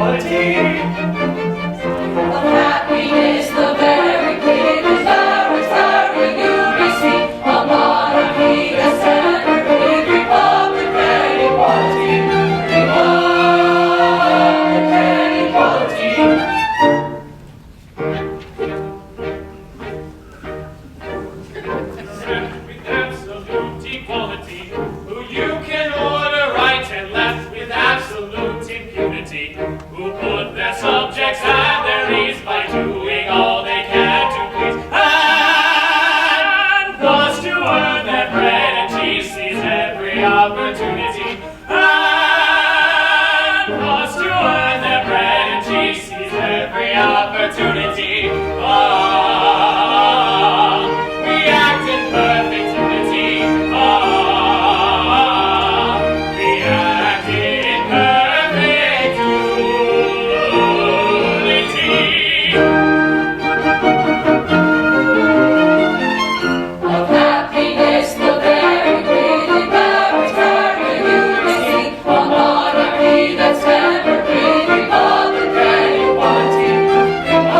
equality. Of happiness, the very king is ours, will you receive a monarchy that's separate, republic and equality, republic and equality. With absolute equality, who you can order right and left with absolute impunity, who put their subjects at their ease by doing all they can to please, and thus to earn their bread and cheese seize every opportunity, and thus to earn their bread and cheese seize every opportunity. We act in perfect unity. We act in perfect unity. Of happiness, the very king ours, will you receive a monarchy that's never been, republic and equality, republic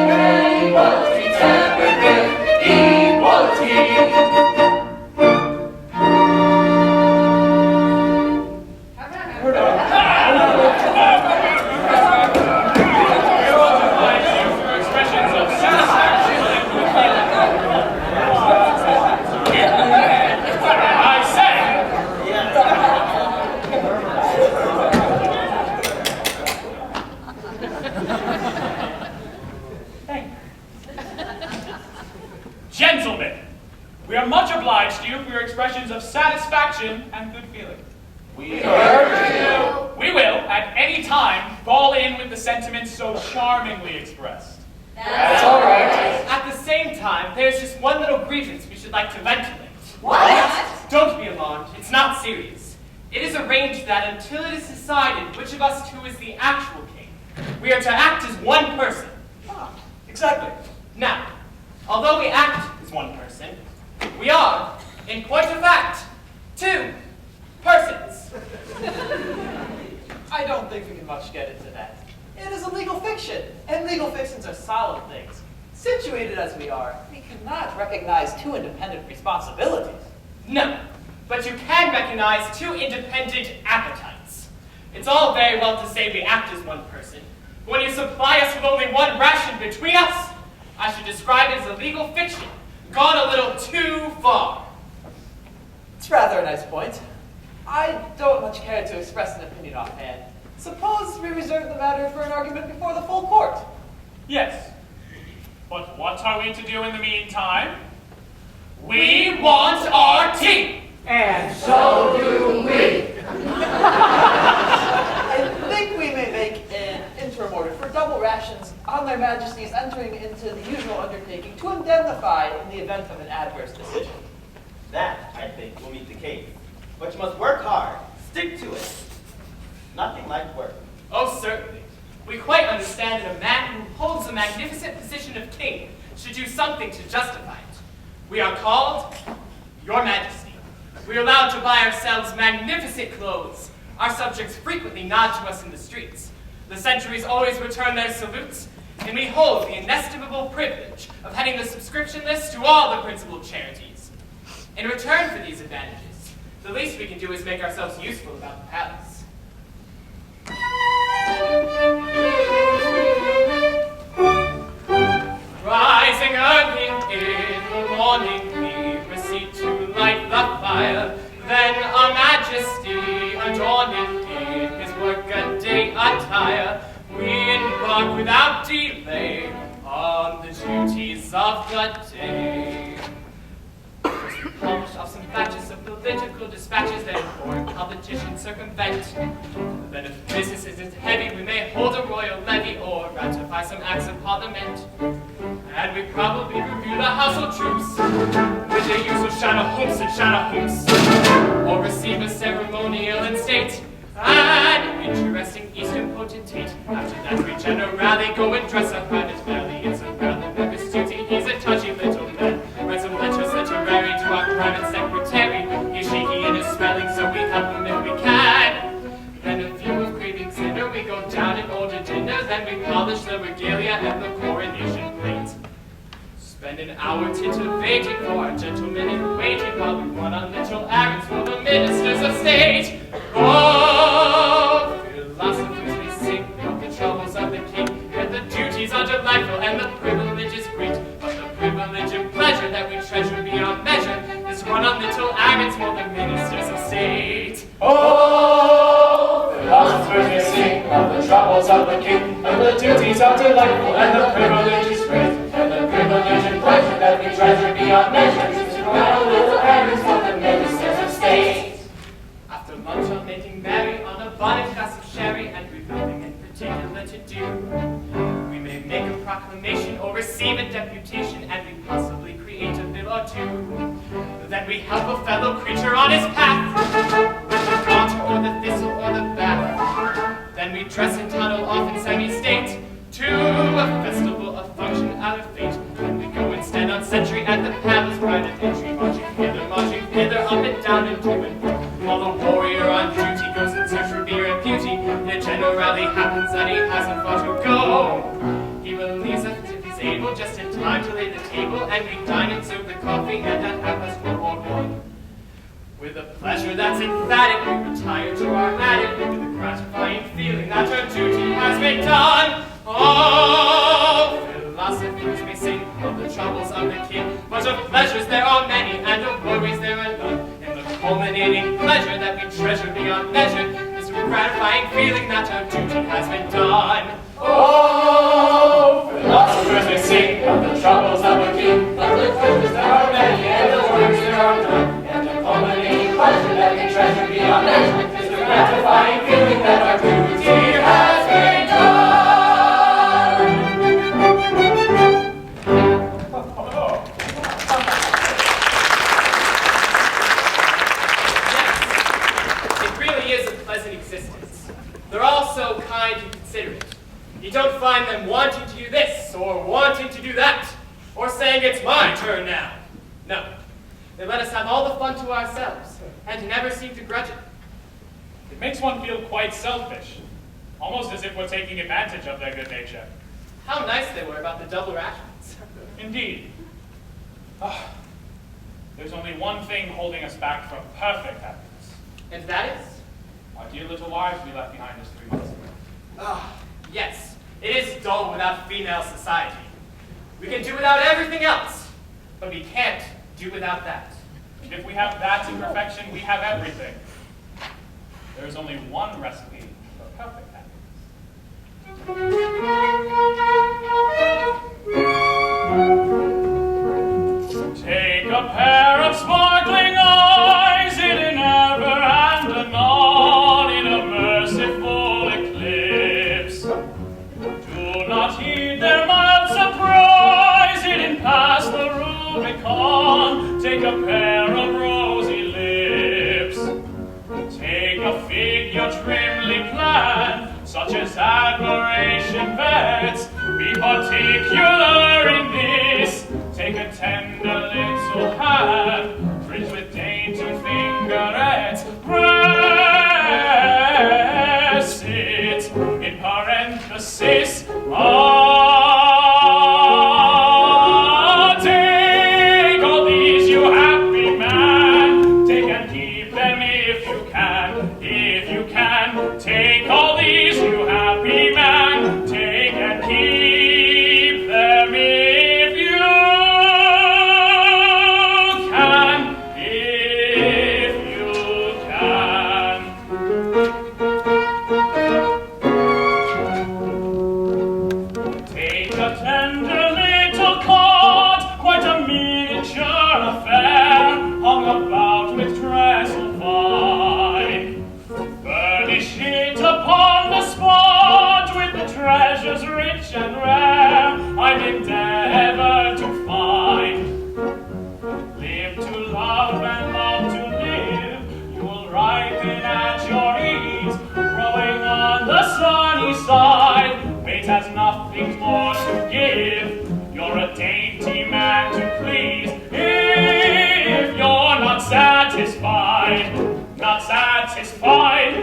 and equality, temperate equality. Expressions of satisfaction and good feeling. I say, gentlemen, we are much obliged to you for your expressions of satisfaction and good feeling. We urge you. We will, at any time, fall in with the sentiments so charmingly expressed. That's all right. At the same time, there's just one little grievance we should like to ventilate. What? Don't be alarmed, it's not serious. It is arranged that until it is decided which of us two is the actual king, we are to act as one person. Exactly. Now, although we act as one person, we are, in point of fact, two persons. I don't think we can much get into that. It is a legal fiction, and legal fictions are solemn things. Situated as we are, we cannot recognize two independent responsibilities. No, but you can recognize two independent appetites. It's all very well to say we act as one person, but when you supply us with only one ration between us, I should describe it as a legal fiction, gone a little too far. It's rather a nice point. I don't much care to express an opinion offhand. Suppose we reserve the matter for an argument before the full court. Yes, but what are we to do in the meantime? We want our tea! And so do we. I think we may make an interim order for double rations on their majesties entering into the usual undertaking to indemnify in the event of an adverse decision. That, I think, will meet the case. But you must work hard. Stick to it. Nothing like work. Oh, certainly. We quite understand that a man who holds the magnificent position of king should do something to justify it. We are called Your Majesty. We are allowed to buy ourselves magnificent clothes. Our subjects frequently nod to us in the streets. The sentries always return their salutes, and we hold the inestimable privilege of heading the subscription list to all the principal charities. In return for these advantages, the least we can do is make ourselves useful about the palace. Rising early in the morning, we proceed to light the fire. Then our Majesty, adorning in his workaday attire, we embark without delay on the duties of the day. First we polish off some batches of political dispatches, then foreign politicians circumvent. Then if business isn't heavy, we may hold a royal levy or ratify some acts of parliament. And we probably review the household troops with the use of shana-hoops and shana-hoops, or receive a ceremonial in state, an interesting Eastern potentate. After that we generally go and dress up at his belly. It's a rather nervous duty, he's a touchy little man. Write some letters literary to our private secretary. He's shaky in his spelling, so we help him if we can. Then a few of cravings go down and order dinner, then we polish the regalia and the coronation plate. Spend an hour titivating for our gentlemen in waiting while we run on little errands for the ministers of state. Oh, philosophers we sing of the troubles of the king, and the duties are delightful and the privilege is great. But the privilege and pleasure that we treasure beyond measure is run on little errands for the ministers of state. Oh, philosophers may sing of the troubles of the king, and the duties are delightful, and the privilege is great, and the privilege and pleasure that we treasure beyond measure is to run on little errands for the ministers of state. After lunch I'm making merry on a bonnet glass of sherry, and we've nothing in particular to do. We may make a proclamation or receive a deputation, and we possibly create a bill or two. Then we help a fellow creature on his path, with the water or the thistle or the bath. Then we dress and toddle off in semi-state to a festival, a function out of fate. Then we go and stand on sentry at the palace, private entry, marching hither, up and down and to and fro. While the warrior on duty goes in search for beer and beauty, it generally happens that he hasn't far to go. He relieves us if he's able, just in time to lay the table, and we dine and serve the coffee, and at 1:30. With a pleasure that's emphatic, we retire to our attic, with a gratifying feeling that our duty has been done. Oh, philosophers may sing of the troubles of the king, but of pleasures there are many, and of worries there are none. And the culminating pleasure that we treasure beyond measure is a gratifying feeling that our duty has been done. Oh, philosophers may sing of the troubles of the king, but the pleasures there are many, and the worries there are none. And the culminating pleasure that we treasure beyond measure is the gratifying feeling that our duty has been done. Yes, it really is a pleasant existence. They're all so kind and considerate. You don't find them wanting to do this, or wanting to do that, or saying it's my turn now. No. They let us have all the fun to ourselves, and never seem to grudge it. It makes one feel quite selfish, almost as if we're taking advantage of their good nature. How nice they were about the double rations. Indeed. There's only one thing holding us back from perfect happiness. And that is? Our dear little wives we left behind us 3 months ago. Yes. It is dull without female society. We can do without everything else, but we can't do without that. And if we have that in perfection, we have everything. There is only one recipe for perfect happiness. Take a pair of sparkling eyes in an ever and anon in a merciful eclipse. Do not heed their mild surprise in past the Rubicon. Take a pair of rosy lips. Take a figure trimly planned, such as admiration bets. Be particular in this. Take a tender little hand, fringed with dainty fingerets. Press it in parenthesis. Take all these, you happy man. Take and keep them if you can. If you can, take all these, you happy man. Take and keep them if you can. If you can. Take a tender little cot, quite a miniature affair, hung about with trestle fine. Furnish it upon the spot with the treasures rich and rare I've endeavored to find. Live to love and love to live, you will ripen at your ease, growing on the sunny side. Fate has nothing more to give. You're a dainty man to please. If you're not satisfied, not satisfied.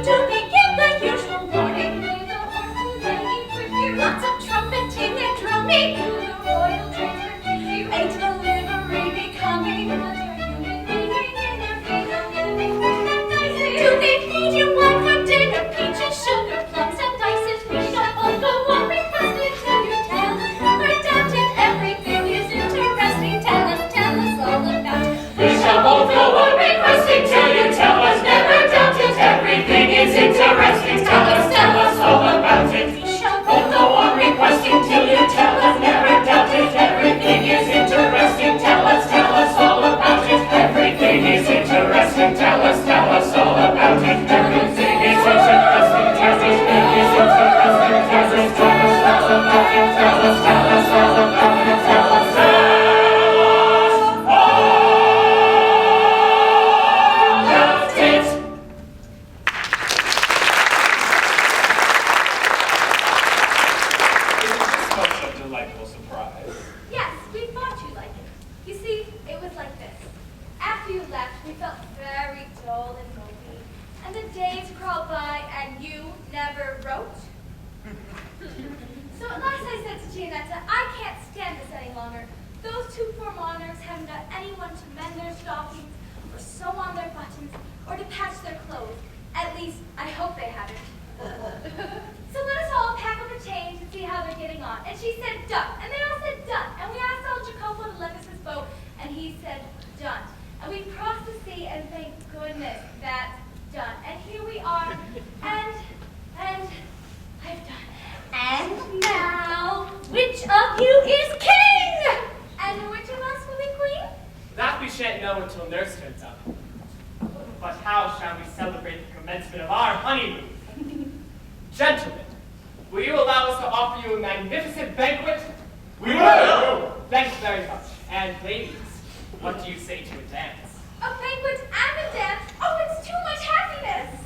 To begin the usual warning, play the horse to neighing quick. Lots of trumpeting and drumming. To the royal trains repeating. A delivery becoming. To the medium wine for dinner, peaches, sugar, plums, and ices. We shall both go on requesting till you tell. Redacted, everything is interesting. Tell us all about it. We shall both go on requesting till you tell us, never doubt it. Everything is interesting. Tell us all about it. We shall Both go on requesting till you tell us, never doubt it. Everything is interesting. Tell us all about it. Everything is interesting. Tell us all about it. Everything is interesting. Everything is interesting. Tell us all about it. Tell us all about it. Tell us all about it. Such a delightful surprise. Yes, we thought you'd like it. You see, it was like this. After you left, we felt very dull and mopey. And the days crawled by and you never wrote. So at last I said to Oneonta, I can't stand this any longer. Those two poor monarchs haven't got anyone to mend their stockings, or sew on their buttons, or to patch their clothes. At least, I hope they haven't. So let us all pack up a change and see how they're getting on. And she said, done. And they all said, done. And we asked old Jacopo to lend us his boat, and he said, done. And we crossed the sea, and thank goodness that's done. And here we are, and I've done. And now, which of you is king? And which of us will be queen? That we shan't know until nurse turns up. But how shall we celebrate the commencement of our honeymoon? Gentlemen, will you allow us to offer you a magnificent banquet? We will. Thanks very much. And ladies, what do you say to a dance? A banquet and a dance? Oh, it's too much happiness!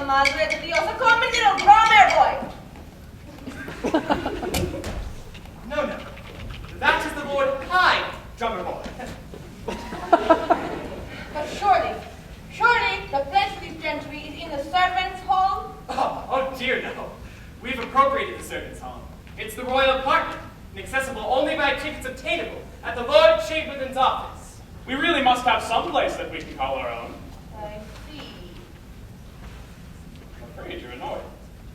Madre de Dios, a common little drummer boy. No. That is the Lord High Drummer Boy. obtainable at the Lord Chamberlain's office. We really must have some place that we can call our own. I see. I'm afraid you're annoyed.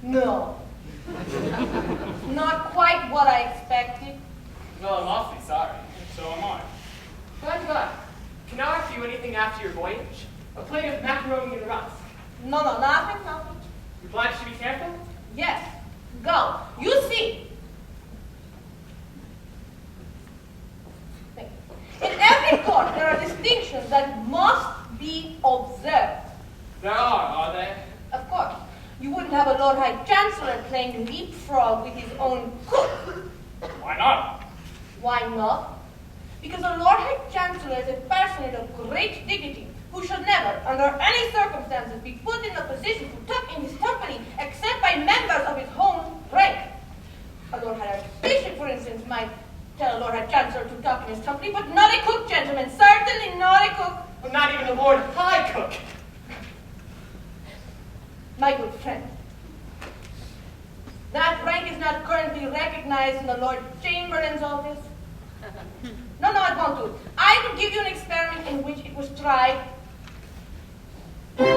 No. Not quite what I expected. Well, I'm awfully sorry. So am I. But, can I offer you anything after your voyage? A plate of macaroni and rusk. No, nothing. You obliged to be careful? Yes. Go. You see. In every court, there are distinctions that must be observed. There are there? Of course. You wouldn't have a Lord High Chancellor playing leapfrog with his own cook. Why not? Why not? Because a Lord High Chancellor is a personage of great dignity who should never, under any circumstances, be put in a position to talk in his company except by members of his own rank. A Lord High Archbishop, for instance, might tell a Lord High Chancellor to talk in his company, but not a cook, gentlemen, certainly not a cook. But not even the Lord High Cook. My good friend, that rank is not currently recognized in the Lord Chamberlain's office. No, it won't do. I will give you an experiment in which it was tried. There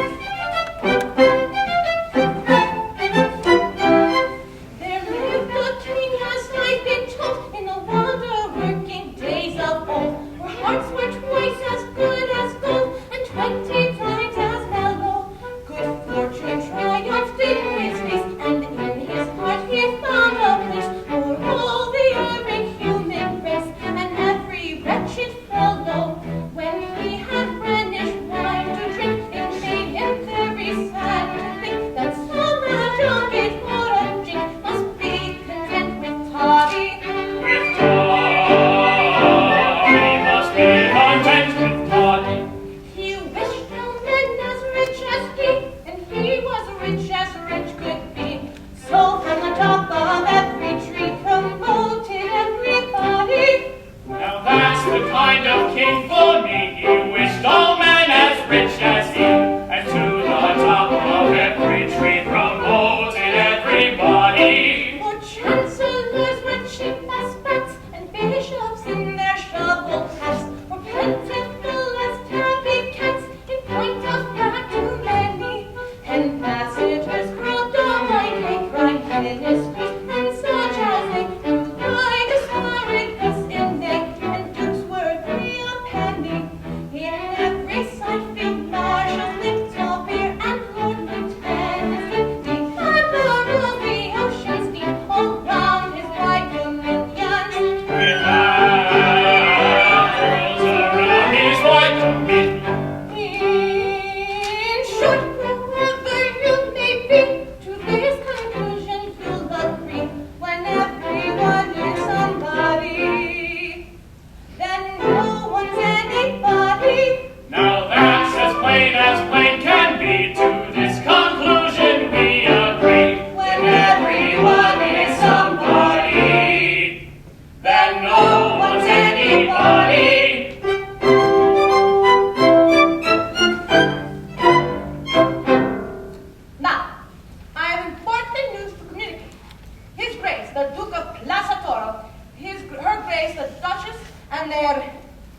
lived a king, as I've been told, in the wilder working days of old, where hearts were twice as good as gold, and 20 times as mellow. Good fortune triumphed in his face, and in his heart he found a place for all the erring human race, and every wretched fellow, when he had brandished wine to drink, it made him very sad to think that some adjunct for a drink must be content with toddy. With toddy, must be content with toddy. He wished no man as rich as he, and he was rich as rich could be. So from the top of every tree promoted everybody. Now that's the kind of king for me. He wished all men as rich as he, and to the top of every tree promoted everybody. For chancellors were cheap as bats, and bishops in their shovel hats were plentiful as tabby cats, in point of fact to many. And passengers crowded the grind in his street, and such as they who like asparagus in neck, and dukes were 3 a penny. In every side field marshals licked all beer, and Lord Lieutenants licked the admiral of the ocean's deep, all round his wide dominions. With arrows around his white dominion. In short, wherever you may be, to this conclusion you'll agree. When everyone is somebody, then no one's anybody. Now that's as plain can be. To this conclusion we agree. When everyone is somebody, then no one's anybody. Now, I have important news to communicate. His Grace, the Duke of Plaza Toro, Her Grace, the Duchess, and their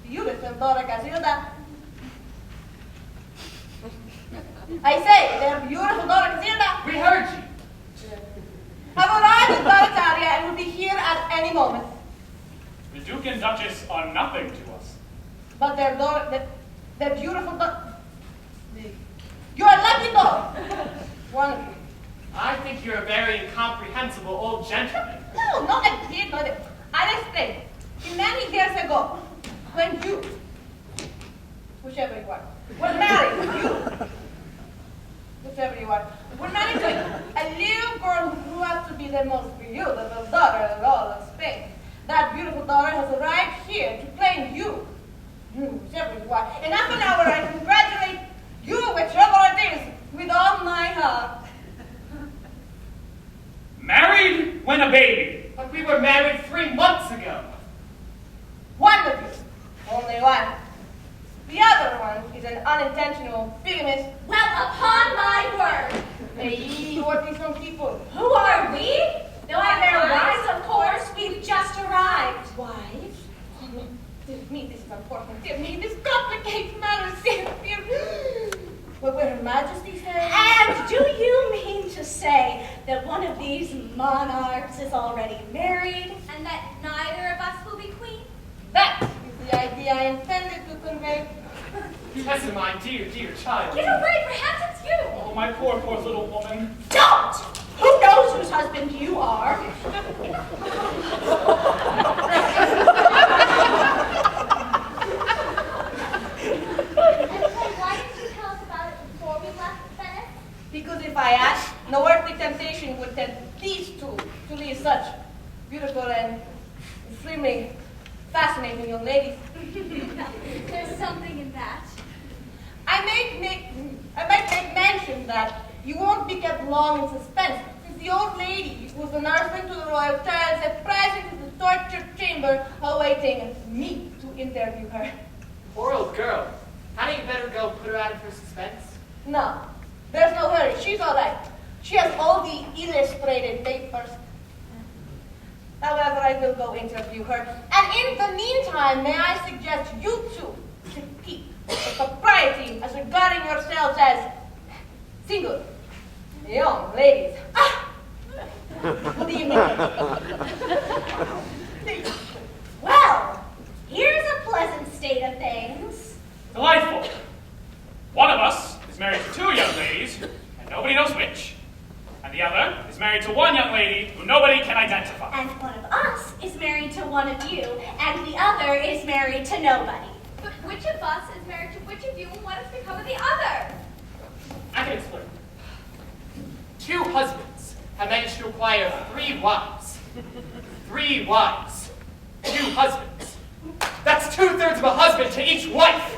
beautiful daughter Casilda. I say, their beautiful daughter Casilda We heard you. have arrived at Barataria and will be here at any moment. The Duke and Duchess are nothing to us. But their daughter, their beautiful daughter, you are lucky daughter. One of you. I think you're a very incomprehensible old gentleman. No, not a kid, not a... I'll explain. Many years ago, when you, whichever you are, were married, whichever you are, were married to a little girl who grew up to be the most beautiful daughter of all of Spain. That beautiful daughter has arrived here to claim you, whichever you are. In half an hour, I congratulate you, whichever it is, with all my heart. Married when a baby. But we were married 3 months ago. One of you, only one. The other one is an unintentional bigamist. Well, upon my word. Hey, what is some people? Who are we? No, they're wives, of course. We've just arrived. Wives? Dear me, this is important. Dear me, this complicates matters. Dear. What would Her Majesty say? And do you mean to say that one of these monarchs is already married, and that neither of us will be queen? That is the idea I intended to convey. Tessa, my dear, dear child. Get away, perhaps it's you. Oh, my poor, poor little woman. Don't! Who knows whose husband you are? Why didn't you tell us about it before we left Venice? Because if I asked, no earthly temptation would tempt these two to leave such beautiful and extremely fascinating young ladies. There's something in that. I might make mention that you won't be kept long in suspense, since the old lady who's the nursemaid to the royal child is at present in the torture chamber awaiting me to interview her. Poor old girl. Hadn't you better go put her out of her suspense? No, there's no hurry. She's all right. She has all the illustrated papers. However, I will go interview her. And in the meantime, may I suggest you two should keep the propriety as regarding yourselves as single young ladies. Good evening. Well, here's a pleasant state of things. Delightful. One of us is married to 2 young ladies, and nobody knows which. And the other is married to 1 young lady who nobody can identify. And one of us is married to one of you, and the other is married to nobody. But which of us is married to which of you and what has become of the other? I can explain. 2 husbands have managed to acquire 3 wives. 3 wives. 2 husbands. That's 2/3 of a husband to each wife.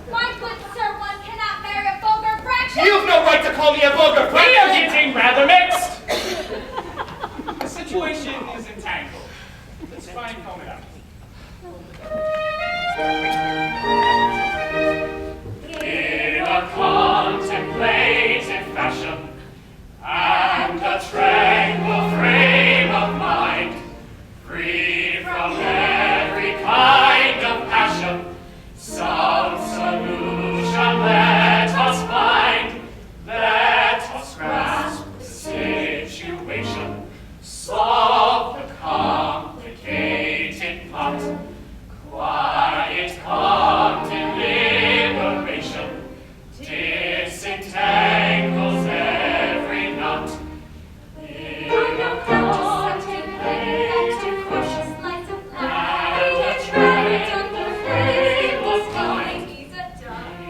My good sir, one cannot marry a vulgar fraction. You've no right to call me a vulgar We are fraction. getting rather mixed. The situation is entangled. Let's try and comb it out. In a contemplative fashion and a tranquil frame of mind, free from every kind of passion, some solution let us find. Let us grasp the situation, solve the complicated plot. Quiet calm deliberation disentangles every knot. In a contemplative fashion and a tranquil frame of mind,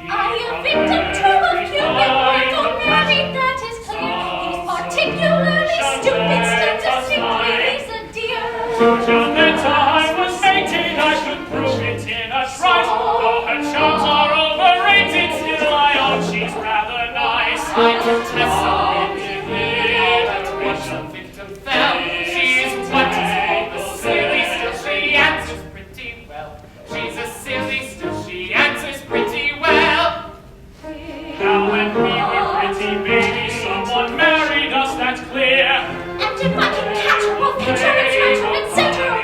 Are you victim to a Cupid mortal married? That is clear. He's particularly stupid, statistically, he's a dear. to John that I was fated, I should prove it in a trice. Though her charms are overrated, still I own she's rather nice. I protest so when the victim fell. She's what is called a silly, still she answers pretty well. She's a silly, still she answers pretty well. Now when we were pretty babies, someone married us, that's clear. And if I can catch her, we'll pitch her and catch her and set her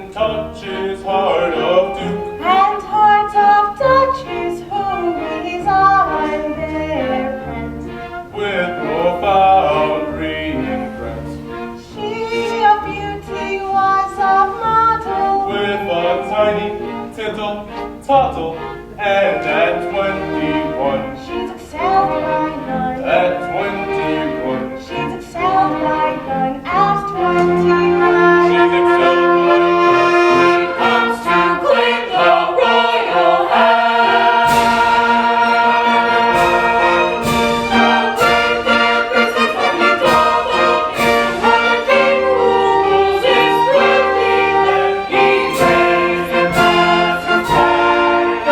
and touches heart of Duke. And heart of Duchess who reside there, Prince. With profound regret. She of beauty was a model. With a tiny tittle, tuttle, and at 21. She's excelled by none. At 21. She's excelled by none as 21. She's excelled by He comes to claim the royal hand. To claim the princess when he double in her king rules is swiftly, then he takes it as his hand.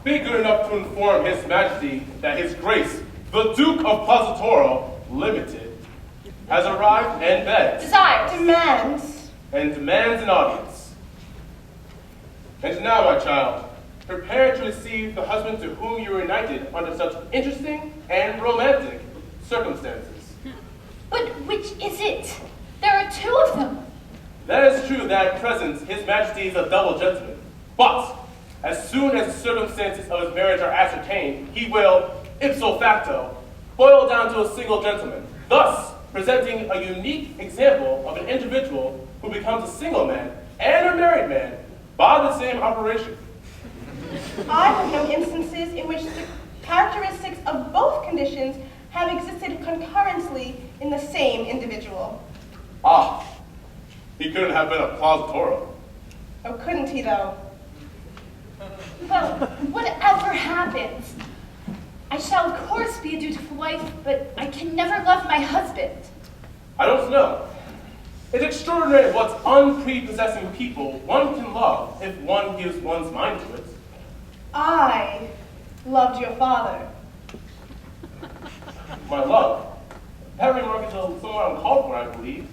Be good enough to inform His Majesty that His Grace, the Duke of Positoro, Limited, has arrived and begs Demands. and demands an audience. And now, my child, prepare to receive the husband to whom you were united under such interesting and romantic circumstances. But which is it? There are two of them. That is true that at present His Majesty is a double gentleman, but as soon as the circumstances of his marriage are ascertained, he will, ipso facto, boil down to a single gentleman, thus presenting a unique example of an individual who becomes a single man and a married man by the same operation. I have known instances in which the characteristics of both conditions have existed concurrently in the same individual. Ah, he couldn't have been a Positoro. Oh, couldn't he, though? Well, whatever happens, I shall of course be a dutiful wife, but I can never love my husband. I don't know. It's extraordinary what unprepossessing people one can love if one gives one's mind to it. I loved your father. My love, that remark is somewhat uncalled for, I believe.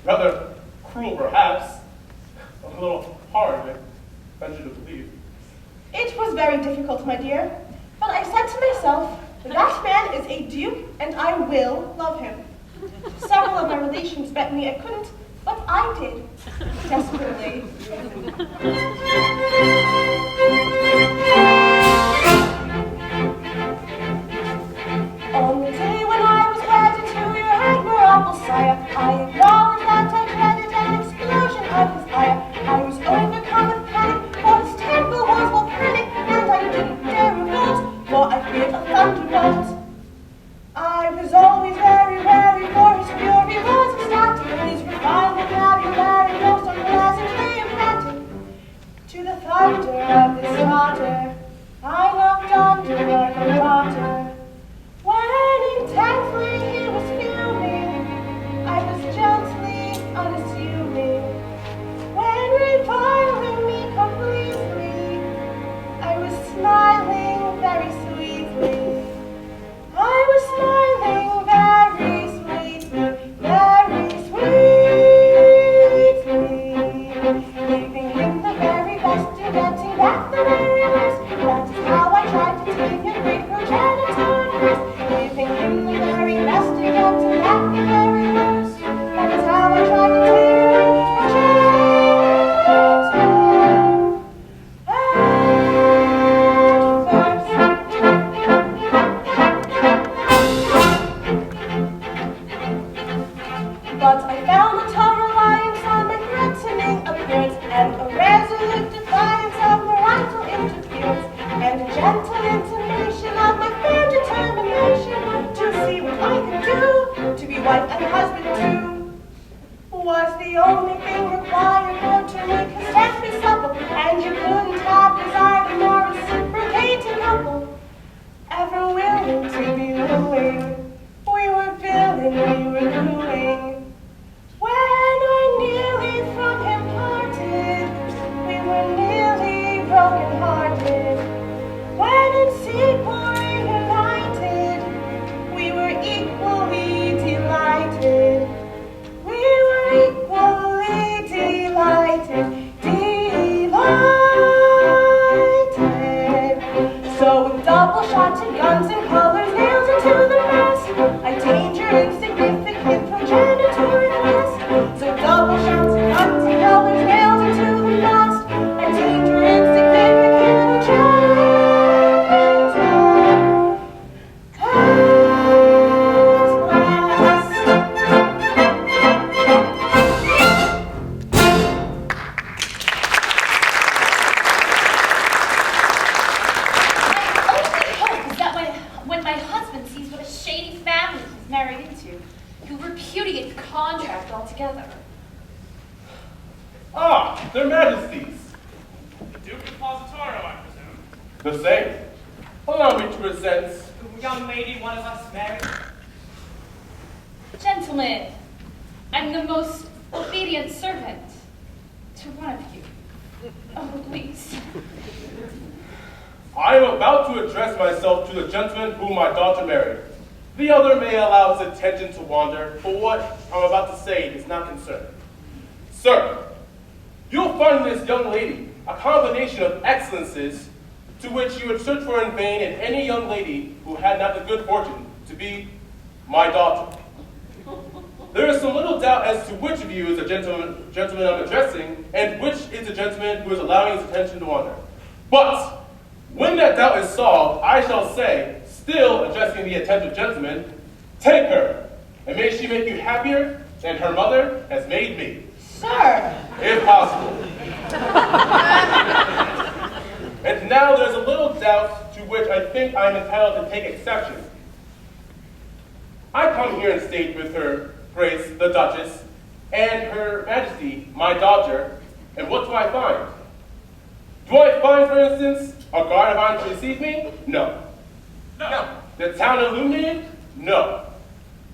Rather cruel, perhaps. A little hard, I venture to believe. It was very difficult, my dear, but I said to myself, that man is a duke, and I will love him. Several of my relations bet me I couldn't, but I did, desperately. On the day when I was wedded to your admirable sire, I acknowledge that I dreaded an explosion of his ire. I was overcome with panic, for his temper was volcanic, and I didn't dare revolt, for I feared a thunderbolt. I was always very wary, for his fury was ecstatic, his refined vocabulary most unpleasantly emphatic. To the thunder of this slaughter, I knocked under like a water. When intensely he was fuming, I was gently unassuming. When reviling me completely, I was smiling very sweetly. I was smiling very sweetly, very sweetly, leaving him the very best and getting back the very worst. That is how I tried to take a great progenitor first, leaving him the very best and getting back the very worst. That is how I tried to take a great But I found a total reliance on my threatening appearance, and a resolute defiance of parental interference, and a gentle intimation of my firm determination to see what I could do to be wife and husband too. Was the only thing required for to make his step be supple, and you couldn't have desired a more reciprocating couple. Ever willing to be wooing, we were building, we were cooing. When I nearly from him parted, we were nearly broken-hearted. When in sequel reunited, we were equally delighted. We were equally delighted. act altogether. Ah, their majesties. The Duke of Positano, I presume. The same. Allow me to present. The young lady one of us married. Gentlemen, I'm the most obedient servant to one of you. Oh, please. I am about to address myself to the gentleman whom my daughter married. The other may allow his attention to wander, but what I'm about to say is not concerned. Sir, you'll find in this young lady a combination of excellences to which you would search for in vain in any young lady who had not the good fortune to be my daughter. There is some little doubt as to which of you is the gentleman I'm addressing, and which is the gentleman who is allowing his attention to wander. But when that doubt is solved, I shall say, still addressing the attentive gentleman, take her, and may she make you happier than her mother has made me. Sir! If possible. And now there's a little doubt to which I think I'm entitled to take exception. I come here and state with her Grace, the Duchess, and Her Majesty, my daughter, and what do I find? Do I find, for instance, a guard of honor to receive me? No. No. The town illuminated? No.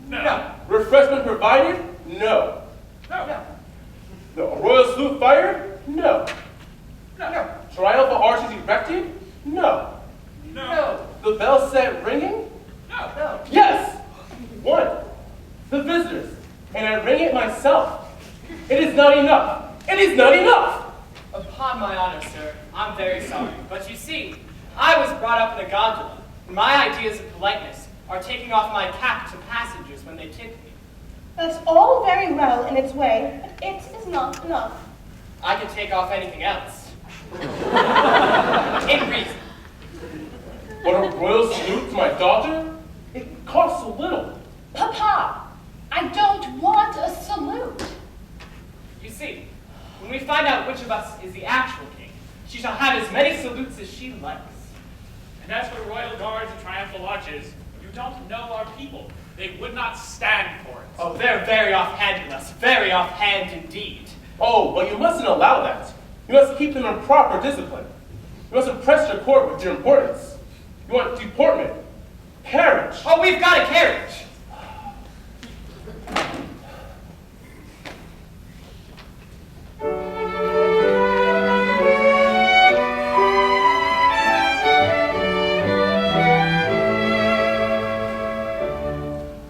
No. Refreshment provided? No. No. The royal salute fired? No. No. Triumphal arches erected? No. No. The bell set ringing? No. Yes! One. The visitors. And I ring it myself. It is not enough. It is not enough! Upon my honor, sir, I'm very sorry. But you see, I was brought up in a gondola. And my ideas of politeness are taking off my cap to passengers when they tip me. That's all very well in its way, but it is not enough. I could take off anything else. In reason. But a royal salute to my daughter? It costs so little. Papa, I don't want a salute. You see, when we find out which of us is the actual king, she shall have as many salutes as she likes. And as for royal guards and triumphal arches, you don't know our people. They would not stand for it. Oh, they're very offhand with us, very offhand indeed. Oh, but you mustn't allow that. You must keep them in proper discipline. You must impress your court with your importance. You want deportment, carriage. Oh, we've got a carriage.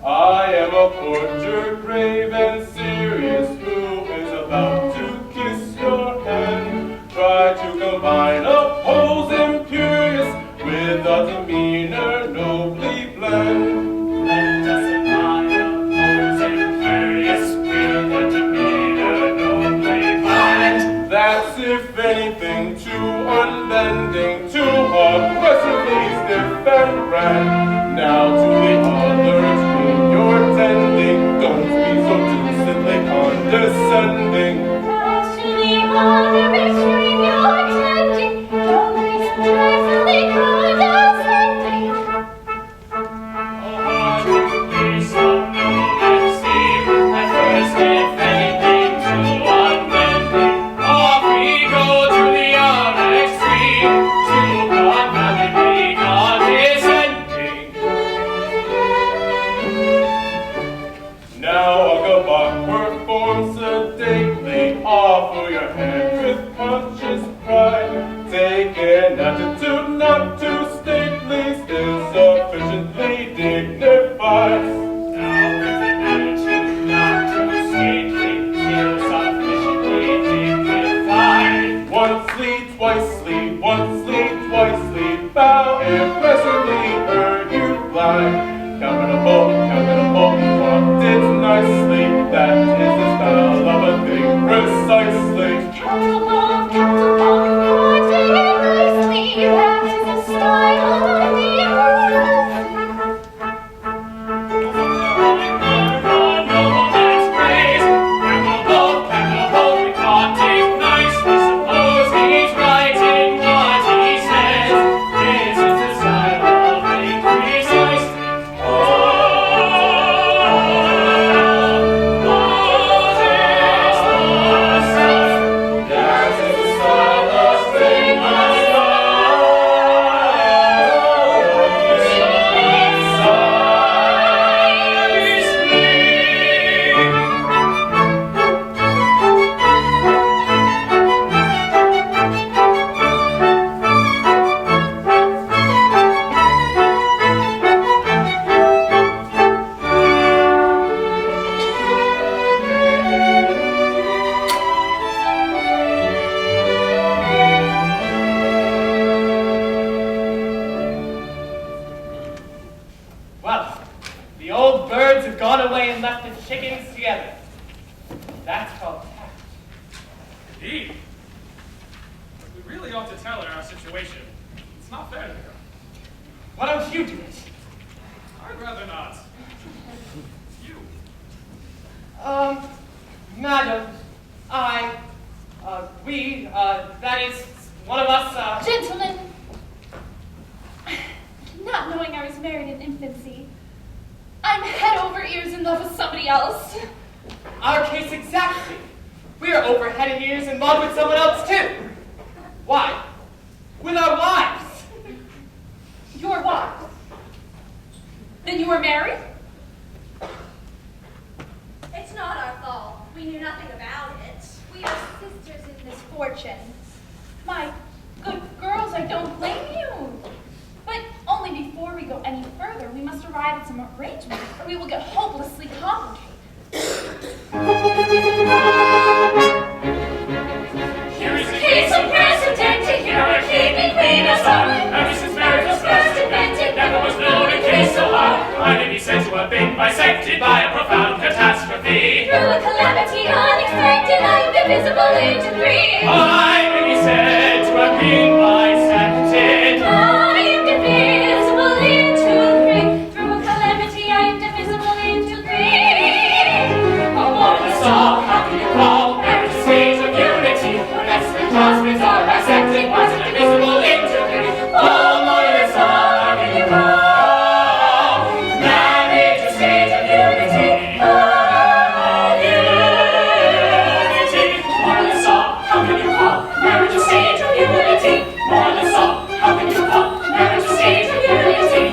I am a courtier grave and serious who is about to kiss your hand. Try to combine a pose imperious with a demeanor nobly bland. Let us admire pose imperious with a demeanor nobly bland. That's if anything too unbending, too aggressively stiff and grand. Now to the others whom you're tending, don't be so deucedly condescending. As to the others whom you're tending, don't be so dreadfully condescending. Oh, hardly some noble seem, at first if anything too unbending. Off we go to the other extreme, to confoundedly condescending. Now a gabak perform sedately, offer your hand with conscious pride. Take an attitude not too stately, still sufficiently dignified. Now with an attitude not too stately, still sufficiently dignified. Once-ly, twice-ly, once-ly, twice-ly, bow impressively, ere you glide. Countable, prompt it nicely, that is the style of a thing precisely. Countable, pointing it nicely, that is the style of the earth. Nobleman's praise, capable, we can't take nicely. Suppose he's right in what he says. This is the style of thing precisely. Oh, That's called tact. Indeed. But we really ought to tell her our situation. It's not fair to her. Why don't you do it? I'd rather not. You. Madam, that is, one of us, Gentlemen, not knowing I was married in infancy, I'm head over ears in love with somebody else. Our case exactly. We are over head and ears in love with someone else too. Why? With our wives. Your wife? Then you were married? It's not our fault. We knew nothing about it. We are sisters in misfortune. My good girls, I don't blame you. But only before we go any further, we must arrive at some arrangement, or we will get hopelessly complicated. Here is a case of precedent. Here are king and queen of song. Ever since marriage was first invented, never was known a case so hard. I may be said to have been bisected by a profound catastrophe. Through a calamity unexpected, I'm divisible into three. I may be said to have been bisected. I am divisible into three. Through a calamity, I am divisible into three. Among us all, how can you call marriage a stage of unity? When excellent husbands are bisected, once indivisible into three. Among us all, how can you call marriage a stage of unity? More or less all, how can you call marriage a stage of unity? More or less all, how can you call marriage a stage of unity?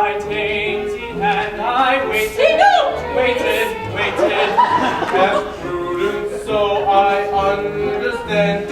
thy dainty hand I waited, waited. As prudent, so I understand